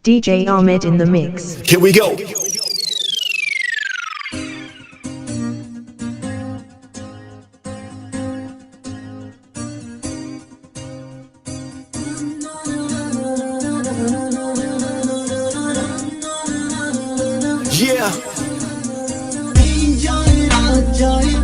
DJ Ahmed in the mix. Here we go. Yeah.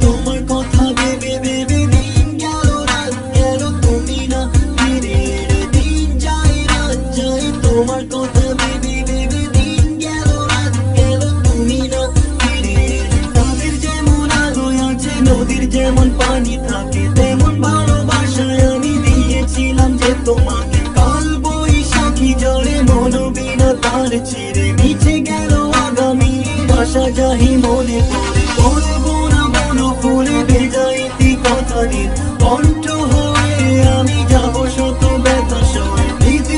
তোমার কথা ভেবে ভেবে দিন গেল রাত গেল তুমি না ফিরে এলে দিন যায় রাত যায় তোমার কথা ভেবে ভেবে দিন গেল রাত গেল তুমি না ফিরে এলে তাদের যেমন আলো আছে নদীর যেমন পানি থাকে তেমন ভালোবাসায় আমি দিয়েছিলাম যে তোমাকে কাল বৈশাখী জলে মনোবিনা তার ছিঁড়ে মিছে গেল আগামী আশা যাহি মনে পড়ে বলবো না মনো ফুলে ভেজা ইতি কথা দিন কণ্ঠ হয়ে আমি যাবো শত ব্যথা সয়ে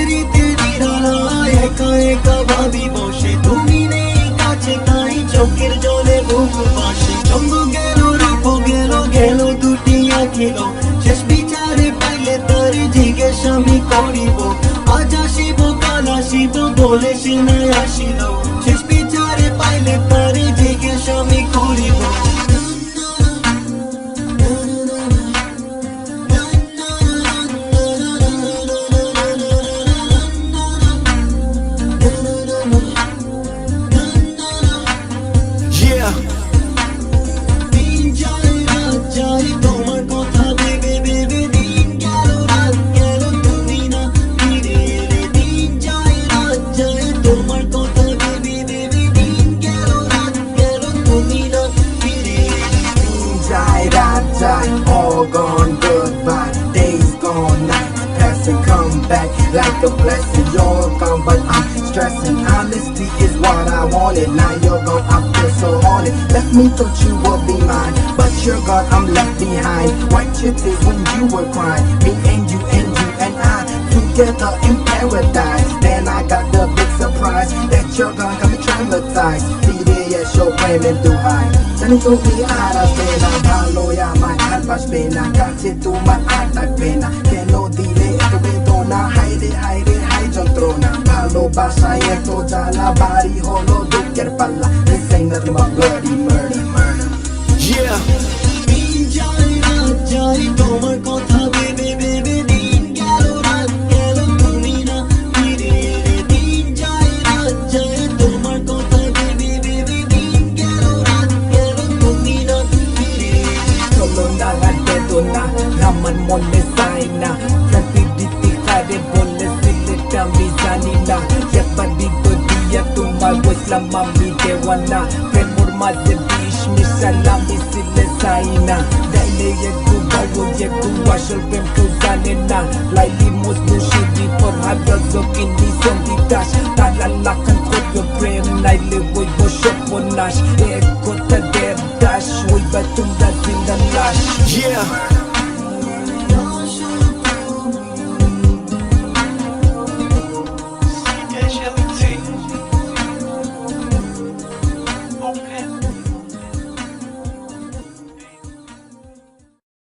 রীতি নিরালায় একা একা ভাবি বসে তুমি নেই কাছে তাই চোখের জলে বুক ভাসে চন্দ গেল রূপ গেল গেল দুটি আঁকিল শেষ বিচারে পাইলে তার জিজ্ঞেস আমি করিব আজ আসিব কাল আসিব বলে সে নাই আসিল শেষ বিচারে পাইলে তার জিজ্ঞেস আমি করিব Yeah. দিন যায় রাত যায় তোমার কথা ভেবে ভেবে দিন গেল রাত গেল তুমি না ফিরে এলে দিন যায় রাত যায় তোমার কথা ভেবে ভেবে দিন গেল রাত গেল তুমি না ফিরে এলে Die, all gone goodbye. Days gone, nights pass and come back like a blessing. You're gone, but I'm stressing. Honesty is what I wanted. Now you're gone, I feel so haunted. Left me, thought you would be mine, but you're gone, I'm left behind. Wiped your tears when you were crying. Me and you and I together in paradise. Then I got the big surprise that you're gone, got me traumatized. PDS, your brain too high. Ganito i-aras pena, balo yaman alpas pena. Kasi tuman atag pena, keno dili ito beto na. Haide, hide trona. Balo basa ito jala bari holo duker pala. This ain't nothing but bloody murder. Yeah. দিন যায় রাত যায় তোমার কথা ভেবে ভেবে দিন গেল রাত গেল তুমি না ফিরে এলে দিন যায় রাত যায় তোমার কথা ভেবে ভেবে দিন গেল রাত গেল তুমি না ফিরে এলে Solo na nandito na, naman mo nesay na. Nagtititi ka rin boles silit kami sanina. Yak ba dito diya tumagos lang mamidewa na. Premur madedish misalami sila sayna. Dahil yegu bawo yegu washal prem kuzanina. Lailimos no shidi for hagazok hindi sondidash. Talalakan ko yung prem nailiwoy mo shoponash. Eko ta debdash, uy batung dazin dan lash. Yeah.